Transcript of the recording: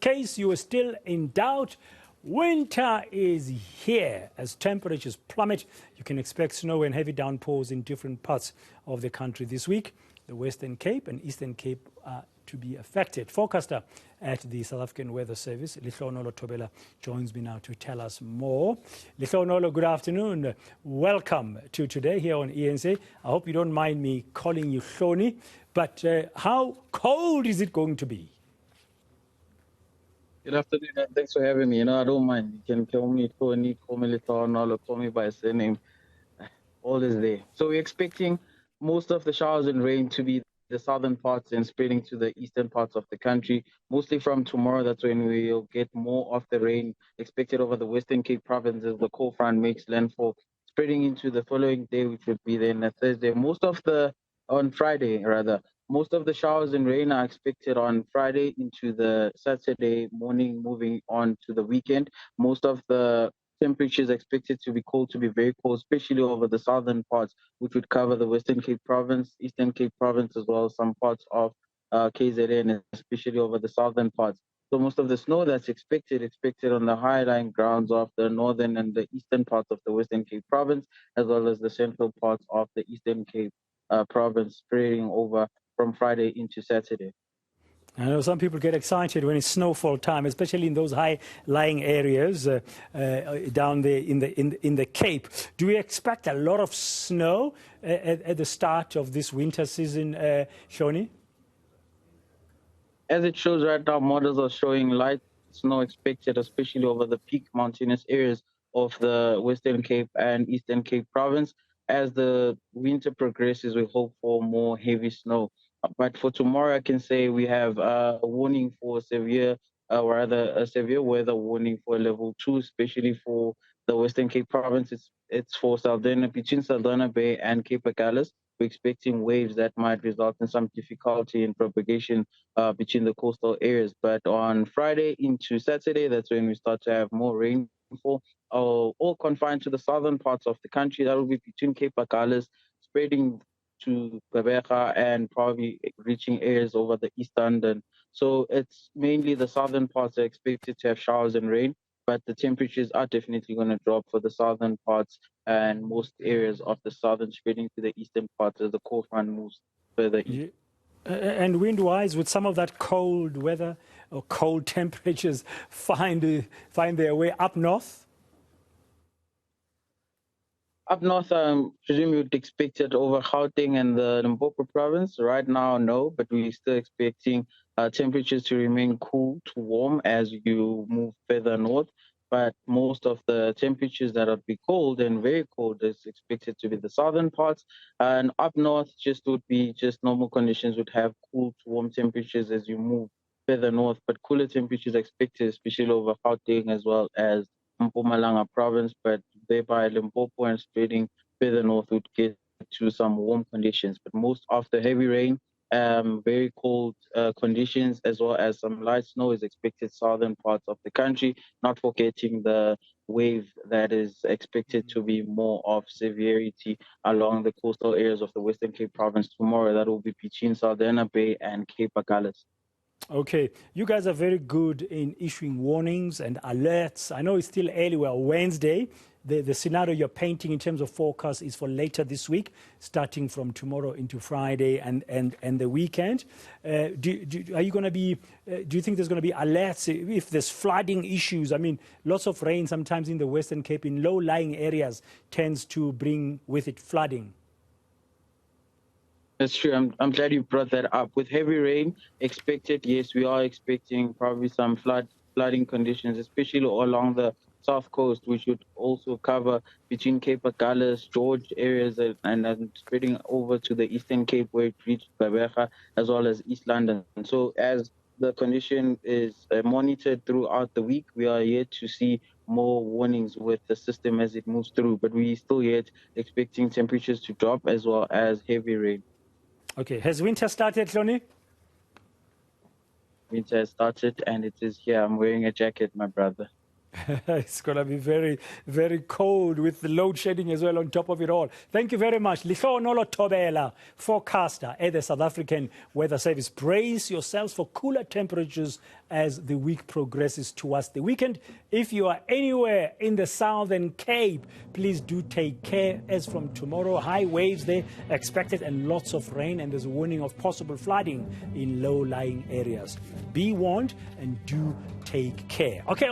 case you are still in doubt, winter is here. As temperatures plummet, you can expect snow and heavy downpours in different parts of the country this week. The Western Cape and Eastern Cape are to be affected. Forecaster at the South African Weather Service, Lehlohonolo Thobela, joins me now to tell us more. Lehlohonolo, good afternoon. Welcome to today here on eNCA. I hope you don't mind me calling you Hloni, but how cold is it going to be? Good afternoon, and thanks for having me. I don't mind. You can call me Tony, call me Lehlohonolo, call me by surname. All is there. So we're expecting most of the showers and rain to be the southern parts and spreading to the eastern parts of the country. Mostly from tomorrow, that's when we'll get more of the rain expected over the Western Cape province as the cold front makes landfall, spreading into the following day, which would be then a Thursday. On Friday, rather. Most of the showers and rain are expected on Friday into the Saturday morning, moving on to the weekend. Most of the temperatures expected to be cold to be very cold, especially over the southern parts, which would cover the Western Cape province, Eastern Cape province, as well as some parts of KZN, especially over the southern parts. So most of the snow that's expected on the high-lying grounds of the northern and the eastern parts of the Western Cape province, as well as the central parts of the Eastern Cape province, spreading over from Friday into Saturday. I know some people get excited when it's snowfall time, especially in those high-lying areas down there in the Cape. Do we expect a lot of snow at the start of this winter season, Shoni? As it shows right now, models are showing light snow expected, especially over the peak mountainous areas of the Western Cape and Eastern Cape province. As the winter progresses, we hope for more heavy snow. But for tomorrow, I can say we have a warning for a severe weather warning for level 2, especially for the Western Cape province. It's for between Saldanha Bay and Cape Agulhas. We're expecting waves that might result in some difficulty in propagation between the coastal areas. But on Friday into Saturday, that's when we start to have more rainfall, all confined to the southern parts of the country. That will be between Cape Agulhas, spreading to Thobela and probably reaching areas over the East London. So it's mainly the southern parts are expected to have showers and rain, but the temperatures are definitely going to drop for the southern parts and most areas of the southern, spreading to the eastern parts as the cold front moves further east. And wind-wise, would some of that cold weather or cold temperatures find their way up north? Up north, presume you'd expect it over Gauteng and the Limpopo province. Right now, no, but we're still expecting temperatures to remain cool to warm as you move further north. But most of the temperatures that would be cold and very cold is expected to be the southern parts. And up north, would be normal conditions, would have cool to warm temperatures as you move further north, but cooler temperatures expected, especially over Gauteng as well as Mpumalanga province, but thereby Limpopo and spreading further north would get to some warm conditions. But most of the heavy rain, very cold conditions, as well as some light snow is expected southern parts of the country, not forgetting the wave that is expected to be more of severity along the coastal areas of the Western Cape province tomorrow. That will be between Saldanha Bay and Cape Agulhas. Okay, you guys are very good in issuing warnings and alerts. I know it's still early, well, Wednesday. The scenario you're painting in terms of forecast is for later this week, starting from tomorrow into Friday and the weekend. Do you think there's going to be alerts if there's flooding issues? I mean, lots of rain sometimes in the Western Cape in low-lying areas tends to bring with it flooding. That's true. I'm glad you brought that up. With heavy rain expected, yes, we are expecting probably some flooding conditions, especially along the south coast, which would also cover between Cape Agulhas, George areas, and spreading over to the Eastern Cape where it reached Thobela, as well as East London. And so as the condition is monitored throughout the week, we are yet to see more warnings with the system as it moves through, but we still yet expecting temperatures to drop as well as heavy rain. Okay, has winter started, Hloni? Winter has started and it is here. I'm wearing a jacket, my brother. It's going to be very, very cold with the load shedding as well on top of it all. Thank you very much. Lehlohonolo Thobela, forecaster at the South African Weather Service. Brace yourselves for cooler temperatures as the week progresses towards the weekend. If you are anywhere in the Southern Cape, please do take care. As from tomorrow, high waves there expected and lots of rain, and there's a warning of possible flooding in low-lying areas. Be warned and do take care. Okay.